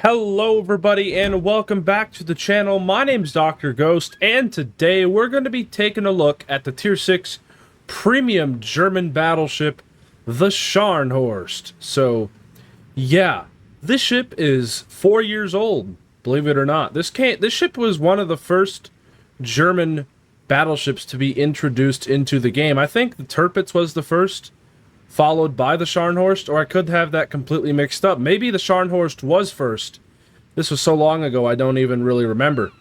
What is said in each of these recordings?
Hello everybody and welcome back to the channel. My name's Dr. Ghost and today we're going to be taking a look at the Tier 6 premium German battleship, the Scharnhorst. So yeah, this ship is 4 years old, believe it or not. This ship was one of the first German battleships to be introduced into the game. I think the Tirpitz was the first, followed by the Scharnhorst, or I could have that completely mixed up. Maybe the Scharnhorst was first. This was so long ago, I don't even really remember.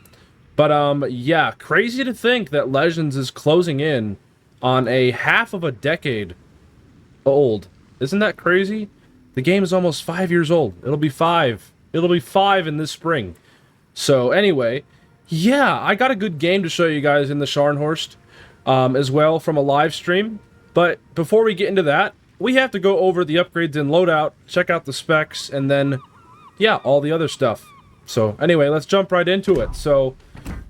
But, yeah, crazy to think that Legends is closing in on a half of a decade old. Isn't that crazy? The game is almost 5 years old. It'll be 5. It'll be 5 in this spring. So, anyway, yeah, I got a good game to show you guys in the Scharnhorst as well from a live stream. But before we get into that, we have to go over the upgrades in Loadout, check out the specs, and then, yeah, all the other stuff. So, anyway, let's jump right into it. So,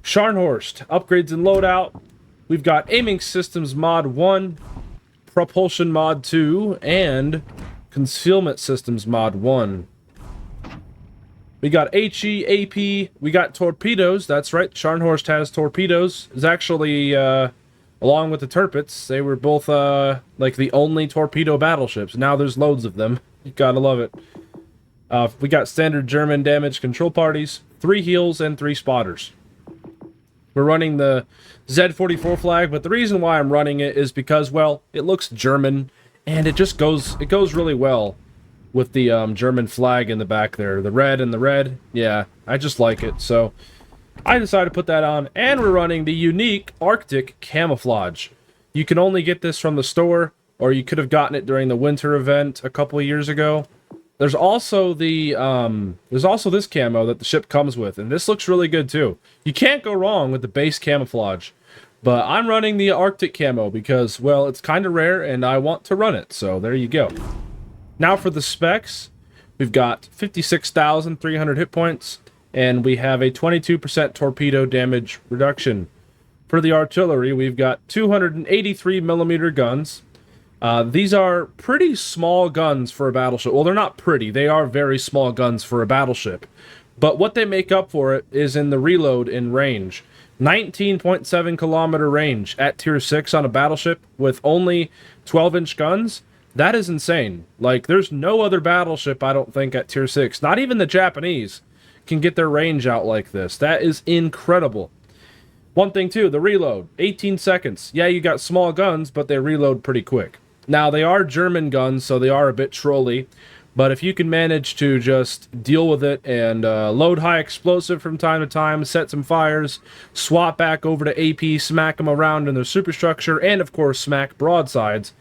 Scharnhorst, upgrades in Loadout. We've got Aiming Systems Mod 1, Propulsion Mod 2, and Concealment Systems Mod 1. We got HE, AP, we got torpedoes. That's right, Scharnhorst has torpedoes. It's actually, along with the Tirpitz, they were both, like, the only torpedo battleships. Now there's loads of them. You gotta love it. We got standard German damage control parties, 3 heals, and 3 spotters. We're running the Z44 flag, but the reason why I'm running it is because, well, it looks German, and it goes really well with the, German flag in the back there. The red and the red, yeah, I just like it, so I decided to put that on, and we're running the unique Arctic camouflage. You can only get this from the store, or you could have gotten it during the winter event a couple of years ago. There's also the this camo that the ship comes with, and this looks really good too. You can't go wrong with the base camouflage. But I'm running the Arctic camo because, well, it's kind of rare and I want to run it. So there you go. Now for the specs, we've got 56,300 hit points. And we have a 22% torpedo damage reduction. For the artillery, we've got 283mm guns. These are pretty small guns for a battleship. Well, they're not pretty. They are very small guns for a battleship. But what they make up for it is in the reload in range. 19.7 kilometer range at Tier 6 on a battleship with only 12-inch guns. That is insane. Like, there's no other battleship, I don't think, at Tier 6. Not even the Japanese can get their range out like this. That is incredible. One thing too, the reload, 18 seconds. Yeah, you got small guns, but they reload pretty quick. Now, they are German guns, so they are a bit trolly, but if you can manage to just deal with it and load high explosive from time to time, set some fires, swap back over to AP, smack them around in their superstructure, and of course smack broadsides,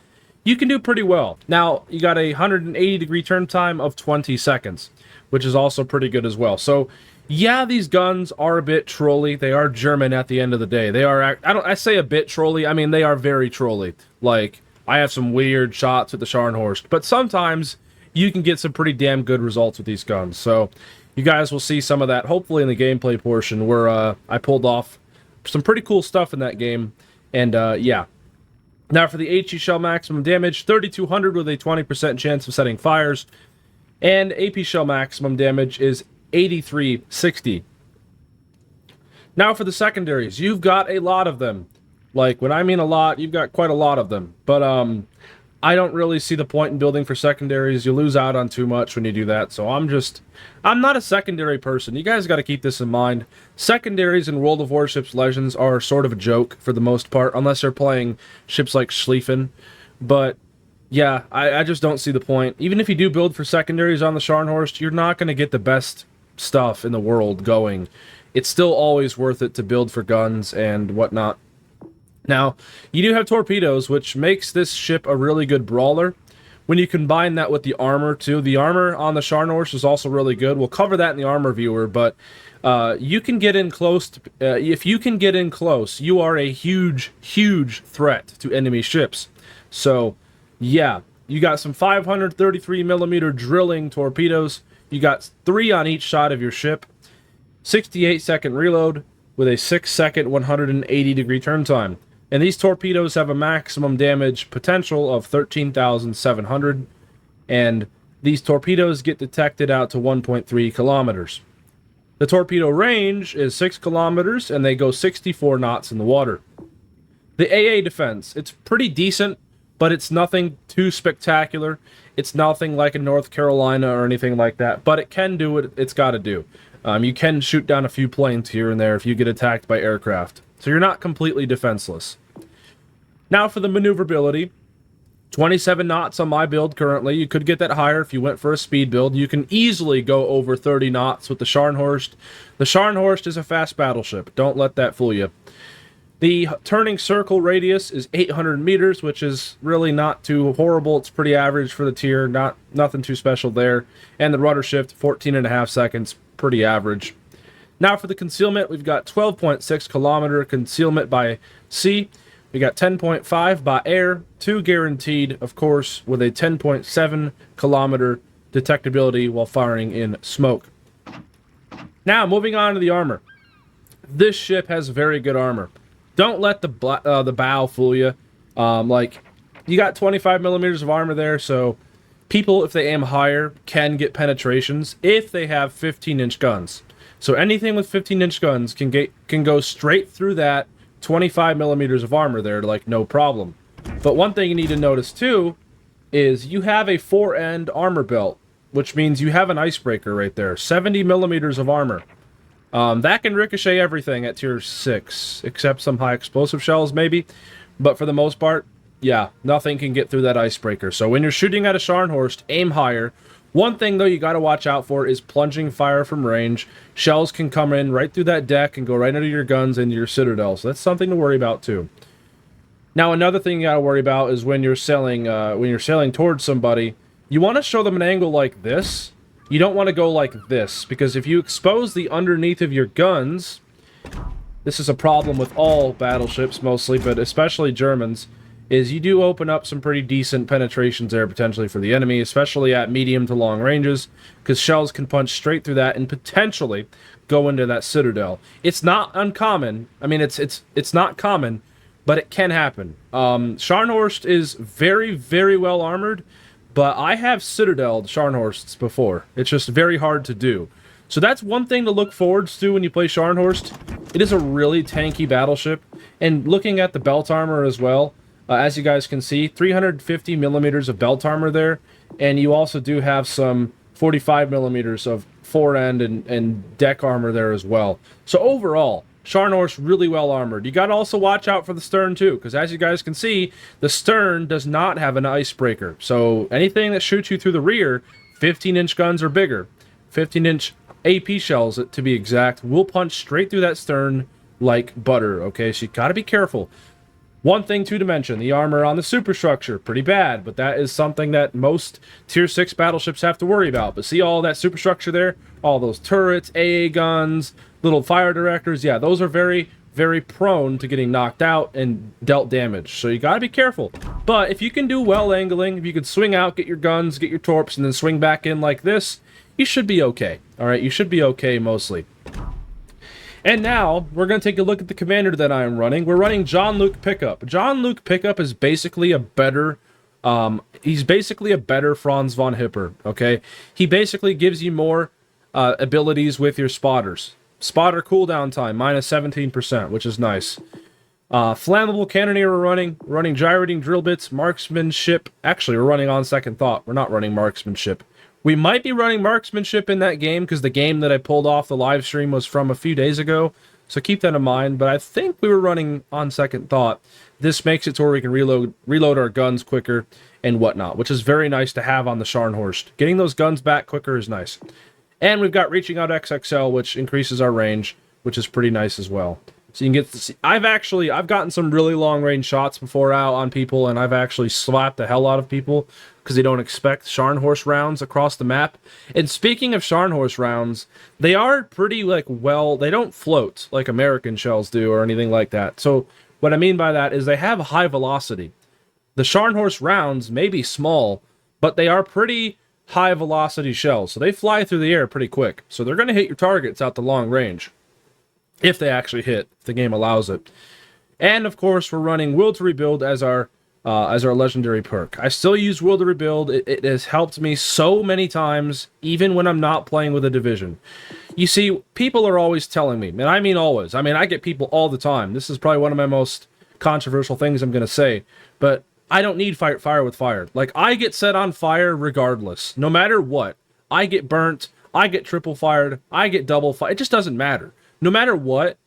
you can do pretty well. Now, you got a 180-degree turn time of 20 seconds. Which is also pretty good as well. So, yeah, these guns are a bit trolly. They are German at the end of the day. They are, I say a bit trolly, I mean, they are very trolly. Like, I have some weird shots with the Scharnhorst, but sometimes you can get some pretty damn good results with these guns. So, you guys will see some of that, hopefully in the gameplay portion, where I pulled off some pretty cool stuff in that game. And, yeah. Now, for the HE shell maximum damage, 3,200 with a 20% chance of setting fires. And AP shell maximum damage is 8360. Now for the secondaries, you've got a lot of them. Like, when I mean a lot, you've got quite a lot of them. But, I don't really see the point in building for secondaries. You lose out on too much when you do that. So I'm not a secondary person. You guys got to keep this in mind. Secondaries in World of Warships Legends are sort of a joke for the most part, unless they're playing ships like Schlieffen. But yeah, I just don't see the point. Even if you do build for secondaries on the Scharnhorst, you're not going to get the best stuff in the world going. It's still always worth it to build for guns and whatnot. Now, you do have torpedoes, which makes this ship a really good brawler. When you combine that with the armor, too, the armor on the Scharnhorst is also really good. We'll cover that in the armor viewer, but you can get in close. If you can get in close, you are a huge, huge threat to enemy ships. So, yeah, you got some 533mm drilling torpedoes. You got 3 on each side of your ship. 68-second reload with a 6-second 180-degree turn time. And these torpedoes have a maximum damage potential of 13,700. And these torpedoes get detected out to 1.3 kilometers. The torpedo range is 6 kilometers, and they go 64 knots in the water. The AA defense, it's pretty decent, but it's nothing too spectacular. It's nothing like in North Carolina or anything like that, but it can do what it's got to do. You can shoot down a few planes here and there if you get attacked by aircraft. So you're not completely defenseless. Now for the maneuverability. 27 knots on my build currently. You could get that higher if you went for a speed build. You can easily go over 30 knots with the Scharnhorst. The Scharnhorst is a fast battleship. Don't let that fool you. The turning circle radius is 800 meters, which is really not too horrible. It's pretty average for the tier. Nothing too special there. And the rudder shift, 14.5 seconds. Pretty average. Now for the concealment, we've got 12.6 kilometer concealment by sea. We got 10.5 by air, 2 guaranteed, of course, with a 10.7 kilometer detectability while firing in smoke. Now, moving on to the armor. This ship has very good armor. Don't let the bow fool you. You got 25 millimeters of armor there, so people, if they aim higher, can get penetrations if they have 15-inch guns. So anything with 15-inch guns can go straight through that 25 millimeters of armor there, like no problem. But one thing you need to notice too is you have a 4-end armor belt, which means you have an icebreaker right there. 70 millimeters of armor. That can ricochet everything at tier 6, except some high explosive shells maybe. But for the most part, yeah, nothing can get through that icebreaker. So when you're shooting at a Scharnhorst, aim higher. One thing, though, you got to watch out for is plunging fire from range. Shells can come in right through that deck and go right into your guns and your citadel. So that's something to worry about, too. Now, another thing you got to worry about is when you're sailing towards somebody, you want to show them an angle like this. You don't want to go like this, because if you expose the underneath of your guns, this is a problem with all battleships mostly, but especially Germans, is you do open up some pretty decent penetrations there potentially for the enemy, especially at medium to long ranges, because shells can punch straight through that and potentially go into that citadel. It's not uncommon. I mean, it's not common, but it can happen. Scharnhorst is very, very well armored, but I have citadeled Scharnhorsts before. It's just very hard to do. So that's one thing to look forward to when you play Scharnhorst. It is a really tanky battleship, and looking at the belt armor as well, as you guys can see, 350 millimeters of belt armor there, and you also do have some 45 millimeters of fore-end and deck armor there as well. So overall, Scharnhorst really well armored. You got to also watch out for the stern too, because as you guys can see, the stern does not have an icebreaker. So anything that shoots you through the rear, 15-inch guns or bigger, 15-inch AP shells to be exact, will punch straight through that stern like butter, okay? So you got to be careful. One thing too to mention, the armor on the superstructure, pretty bad, but that is something that most tier 6 battleships have to worry about. But see all that superstructure there? All those turrets, AA guns, little fire directors, yeah, those are very, very prone to getting knocked out and dealt damage. So you gotta be careful. But if you can do well angling, if you can swing out, get your guns, get your torps, and then swing back in like this, you should be okay. Alright, you should be okay mostly. And now, we're going to take a look at the commander that I am running. We're running Jean-Luc Pickup. Jean-Luc Pickup is basically a better, he's basically a better Franz von Hipper, okay? He basically gives you more abilities with your spotters. Spotter cooldown time, minus 17%, which is nice. Flammable cannoneer we're running gyrating drill bits, marksmanship. Actually, we're running on second thought. We're not running marksmanship. We might be running marksmanship in that game, because the game that I pulled off the live stream was from a few days ago, so keep that in mind, but I think we were running on second thought. This makes it to where we can reload our guns quicker and whatnot, which is very nice to have on the Scharnhorst. Getting those guns back quicker is nice. And we've got Reaching Out XXL, which increases our range, which is pretty nice as well. So you can get to see, I've gotten some really long range shots before out on people, and I've actually slapped the hell out of people because they don't expect Scharnhorst rounds across the map. And speaking of Scharnhorst rounds, they are pretty, they don't float like American shells do or anything like that. So what I mean by that is they have high velocity. The Scharnhorst rounds may be small, but they are pretty high velocity shells. So they fly through the air pretty quick. So they're going to hit your targets out to long range. If they actually hit, if the game allows it. And of course, we're running Will to Rebuild as our as our legendary perk. I still use Will to Rebuild. It has helped me so many times, even when I'm not playing with a division. You see, people are always telling me, and I mean always. I mean, I get people all the time. This is probably one of my most controversial things I'm going to say, but I don't need fight fire with fire. Like, I get set on fire regardless, no matter what. I get burnt, I get triple fired, I get double fired. It just doesn't matter. No matter what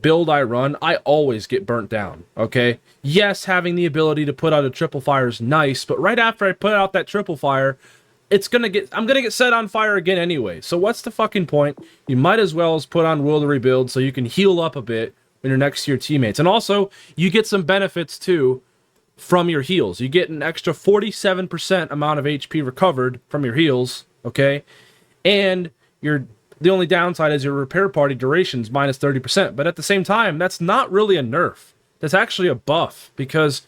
build I run, I always get burnt down, okay? Yes, having the ability to put out a triple fire is nice, but right after I put out that triple fire, I'm gonna get set on fire again anyway. So what's the fucking point? You might as well as put on Will to Rebuild so you can heal up a bit when you're next to your teammates. And also, you get some benefits too from your heals. You get an extra 47% amount of HP recovered from your heals, okay? And the only downside is your repair party duration's minus 30%. But at the same time, that's not really a nerf. That's actually a buff, because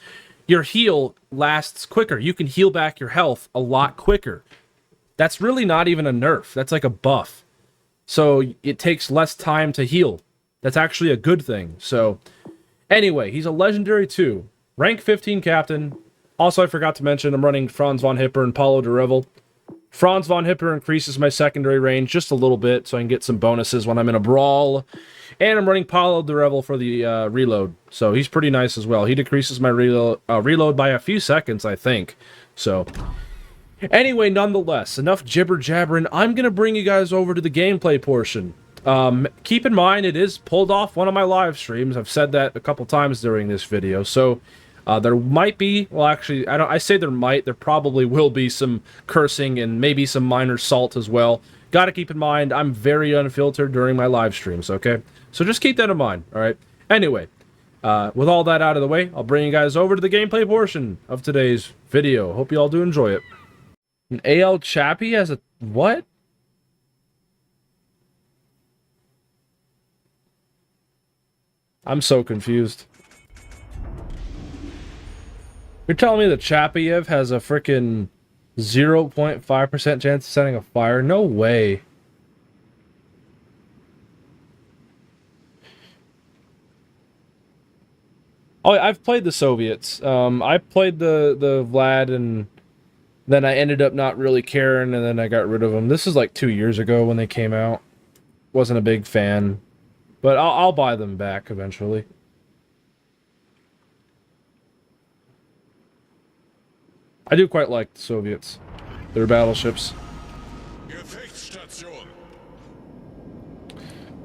your heal lasts quicker. You can heal back your health a lot quicker. That's really not even a nerf. That's like a buff. So it takes less time to heal. That's actually a good thing. So anyway, he's a legendary 2. Rank 15 captain. Also, I forgot to mention, I'm running Franz von Hipper and Paulo de Revel. Franz von Hipper increases my secondary range just a little bit, so I can get some bonuses when I'm in a brawl. And I'm running Paulo de Revel for the reload, so he's pretty nice as well. He decreases my reload by a few seconds, I think. So, anyway, nonetheless, enough jibber-jabbering. I'm going to bring you guys over to the gameplay portion. Keep in mind, it is pulled off one of my live streams. I've said that a couple times during this video, so there might be, well, actually, I say there might, there probably will be some cursing and maybe some minor salt as well. Gotta keep in mind, I'm very unfiltered during my live streams, okay? So just keep that in mind, alright? Anyway, with all that out of the way, I'll bring you guys over to the gameplay portion of today's video. Hope you all do enjoy it. An AL Chappie has a, what? I'm so confused. You're telling me the Chapiev has a frickin' 0.5% chance of setting a fire? No way. Oh, I've played the Soviets. I played the Vlad, and then I ended up not really caring, and then I got rid of them. This is like 2 years ago when they came out. Wasn't a big fan. But I'll buy them back eventually. I do quite like the Soviets. Their battleships.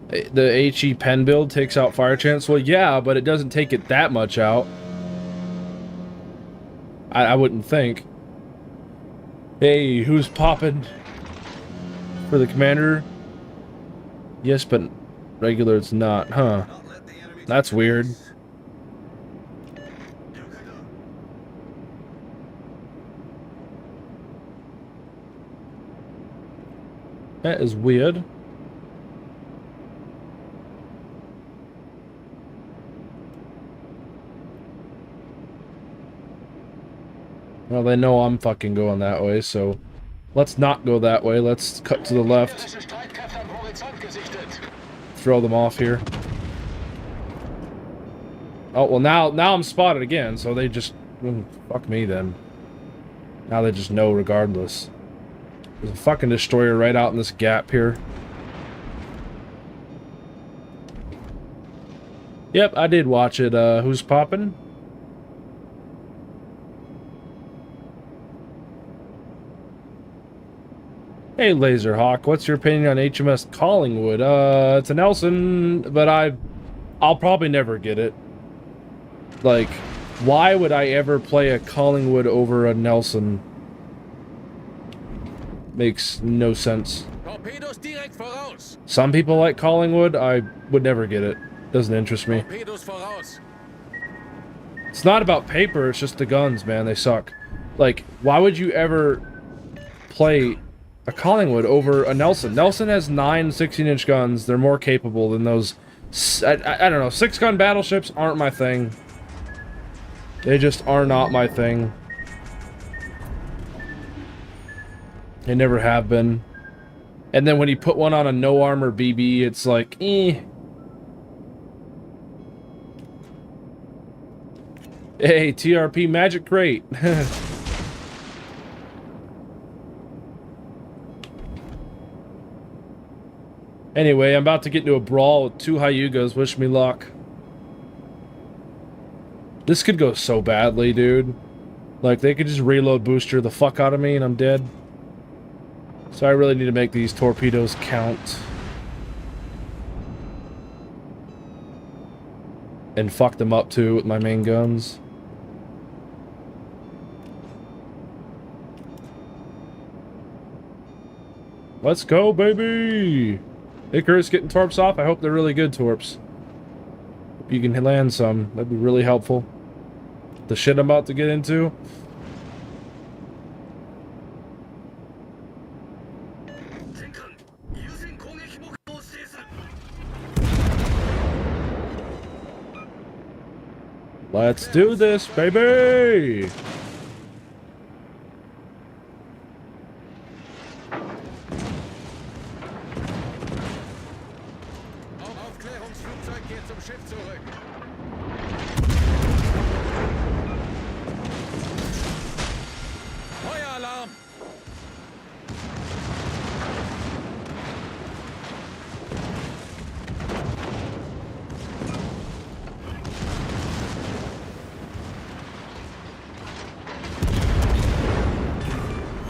The HE pen build takes out fire chance. Well, yeah, but it doesn't take it that much out. I wouldn't think. Hey, who's popping? For the commander? Yes, but regular it's not, huh? That's weird. That is weird. Well, they know I'm fucking going that way, so let's not go that way. Let's cut to the left. Throw them off here. Oh, well, now I'm spotted again, so they just... fuck me, then. Now they just know regardless. There's a fucking destroyer right out in this gap here. Yep, I did watch it. Who's popping? Hey, Laserhawk, what's your opinion on HMS Collingwood? It's a Nelson, but I'll probably never get it. Like, why would I ever play a Collingwood over a Nelson? Makes no sense. Some people like Collingwood. I would never get it. Doesn't interest me. It's not about paper, it's just the guns, man. They suck. Like, why would you ever play a Collingwood over a Nelson? Nelson has 9 16-inch guns. They're more capable than those... I don't know. 6-gun battleships aren't my thing. They just are not my thing. They never have been. And then when you put one on a no-armor BB, it's like, eh. Hey, TRP Magic Crate. Anyway, I'm about to get into a brawl with 2 Hyugas. Wish me luck. This could go so badly, dude. Like, they could just reload booster the fuck out of me and I'm dead. So I really need to make these torpedoes count. And fuck them up too with my main guns. Let's go, baby! Icarus getting torps off. I hope they're really good torps. Hope you can land some. That'd be really helpful. The shit I'm about to get into. Let's do this, baby!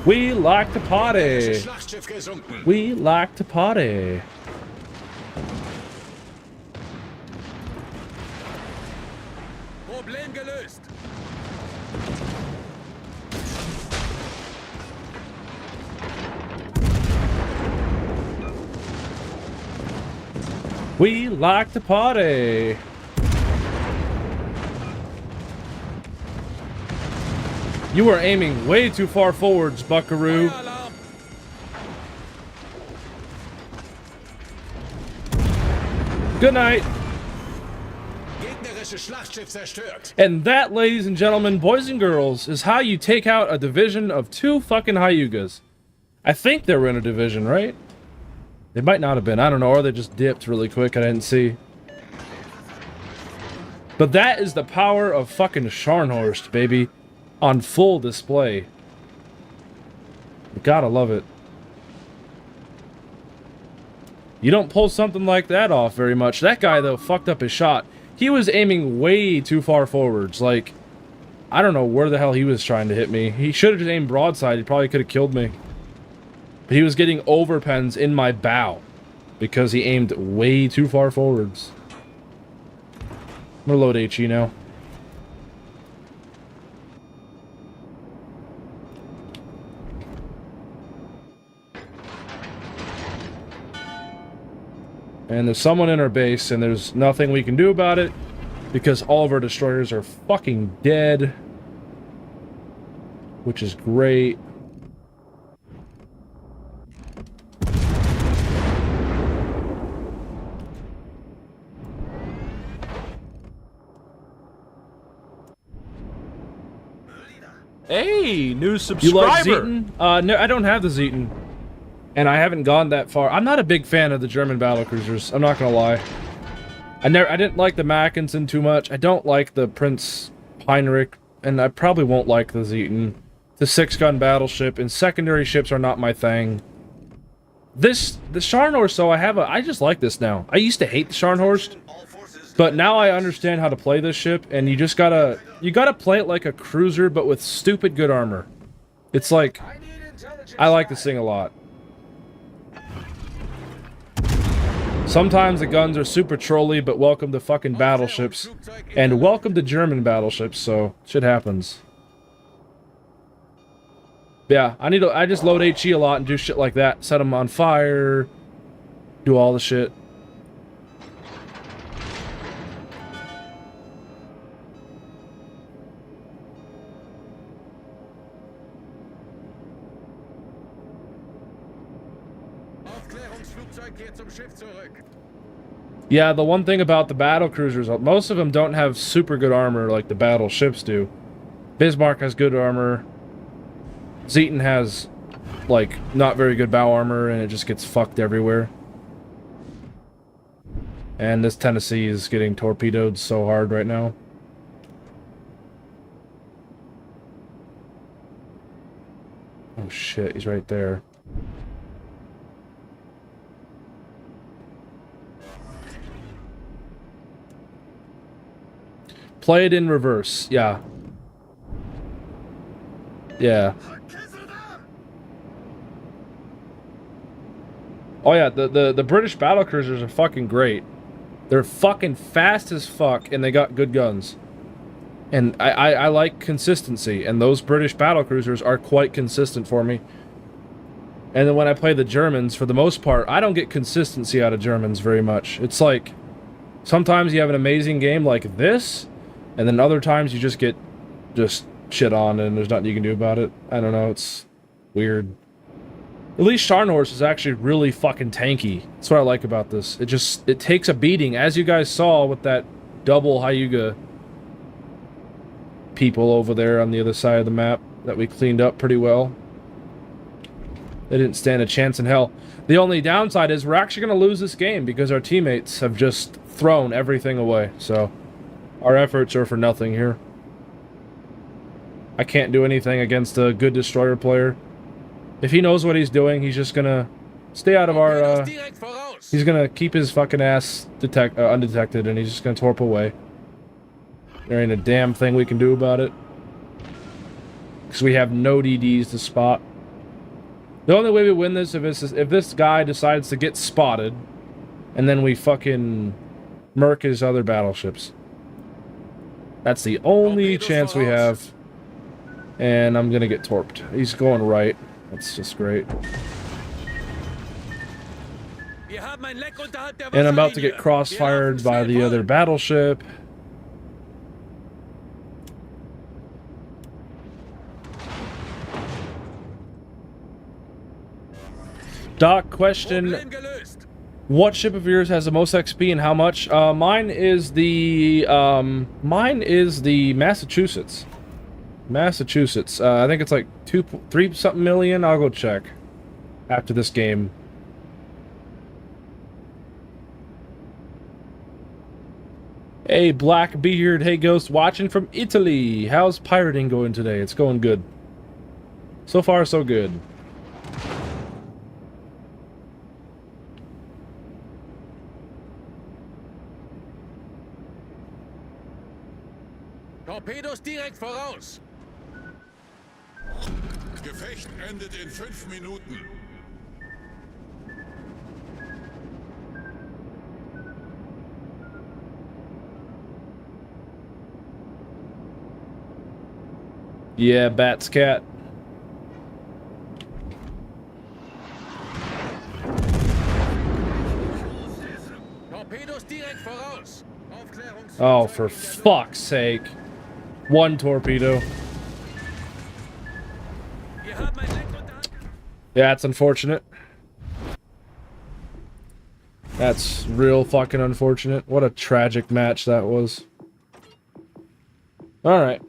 We like to party. We like to party. Problem gelöst. We like to party. You are aiming way too far forwards, Buckaroo. Good night. And that, ladies and gentlemen, boys and girls, is how you take out a division of 2 fucking Hyugas. I think they were in a division, right? They might not have been. I don't know. Or they just dipped really quick. I didn't see. But that is the power of fucking Scharnhorst, baby. On full display. You gotta love it. You don't pull something like that off very much. That guy, though, fucked up his shot. He was aiming way too far forwards. Like, I don't know where the hell he was trying to hit me. He should have just aimed broadside. He probably could have killed me. But he was getting overpens in my bow. Because he aimed way too far forwards. I'm gonna load HE now. And there's someone in our base, and there's nothing we can do about it, because all of our destroyers are fucking dead. Which is great. Hey, new subscriber! You like Zeton? No, I don't have the Zeton. And I haven't gone that far. I'm not a big fan of the German battlecruisers. I'm not gonna lie. I didn't like the Mackinson too much. I don't like the Prince Heinrich, and I probably won't like the Zeton. The 6-gun battleship and secondary ships are not my thing. The Scharnhorst, though, I just like this now. I used to hate the Scharnhorst, but now I understand how to play this ship, and you gotta play it like a cruiser, but with stupid good armor. It's like, I like this thing a lot. Sometimes the guns are super trolly, but welcome to fucking battleships. And welcome to German battleships, so shit happens. Yeah, I just load HE a lot and do shit like that. Set them on fire. Do all the shit. Yeah, the one thing about the battlecruisers, most of them don't have super good armor like the battleships do. Bismarck has good armor. Zeton has, like, not very good bow armor, and it just gets fucked everywhere. And this Tennessee is getting torpedoed so hard right now. Oh shit, he's right there. Play it in reverse, yeah. Yeah. Oh yeah, the British battlecruisers are fucking great. They're fucking fast as fuck, and they got good guns. And I like consistency, and those British battlecruisers are quite consistent for me. And then when I play the Germans, for the most part, I don't get consistency out of Germans very much. It's like, sometimes you have an amazing game like this, and then other times you just get shit on, and there's nothing you can do about it. I don't know, it's weird. At least Scharnhorst is actually really fucking tanky. That's what I like about this. It takes a beating, as you guys saw with that double Hyuga people over there on the other side of the map that we cleaned up pretty well. They didn't stand a chance in hell. The only downside is we're actually going to lose this game because our teammates have just thrown everything away. So our efforts are for nothing here. I can't do anything against a good destroyer player. If he knows what he's doing, he's just gonna stay out of our, he's gonna keep his fucking ass undetected, and he's just gonna torp away. There ain't a damn thing we can do about it. Because we have no DDs to spot. The only way we win this is if this guy decides to get spotted, and then we fucking murk his other battleships. That's the only chance we have. And I'm gonna get torped. He's going right. That's just great. And I'm about to get crossfired by the other battleship. Doc, question. What ship of yours has the most XP and how much? Mine is the Massachusetts. Massachusetts. I think it's like 3 something million. I'll go check after this game. Hey, Blackbeard. Hey, Ghost. Watching from Italy. How's pirating going today? It's going good. So far, so good. Torpedos direkt voraus. Gefecht endet in 5 Minuten. Yeah, Bat's cat. Torpedos direkt voraus. Oh, for fuck's sake. 1 torpedo. Yeah, it's unfortunate. That's real fucking unfortunate. What a tragic match that was. Alright.